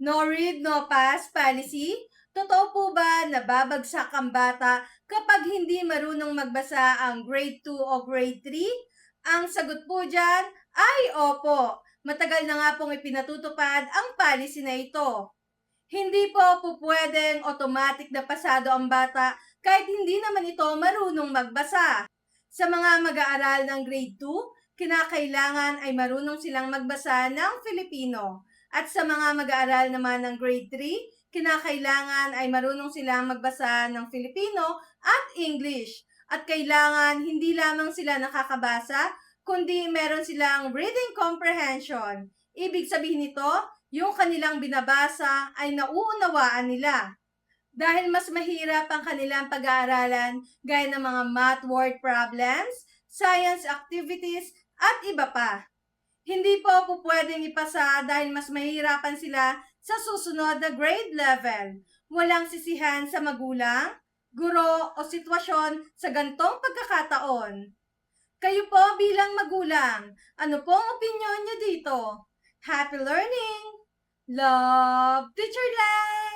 No read, no pass policy? Totoo po ba na babagsak ang bata kapag hindi marunong magbasa ang grade 2 o grade 3? Ang sagot po dyan ay opo. Matagal na nga pong ipinatutupad ang policy na ito. Hindi po pupwedeng automatic na pasado ang bata kahit hindi naman ito marunong magbasa. Sa mga mag-aaral ng grade 2, kinakailangan ay marunong silang magbasa ng Filipino. At sa mga mag-aaral naman ng grade 3, kinakailangan ay marunong silang magbasa ng Filipino at English. At kailangan hindi lamang sila nakakabasa, kundi meron silang reading comprehension. Ibig sabihin nito, yung kanilang binabasa ay nauunawaan nila. Dahil mas mahirap ang kanilang pag-aaralan gaya ng mga math word problems, science activities, at iba pa. Hindi po pwedeng ipasa dahil mas mahihirapan sila sa susunod na grade level. Walang sisihan sa magulang, guro o sitwasyon sa gantong pagkakataon. Kayo po bilang magulang, ano pong opinyon niyo dito? Happy learning! Love, Teacher Land!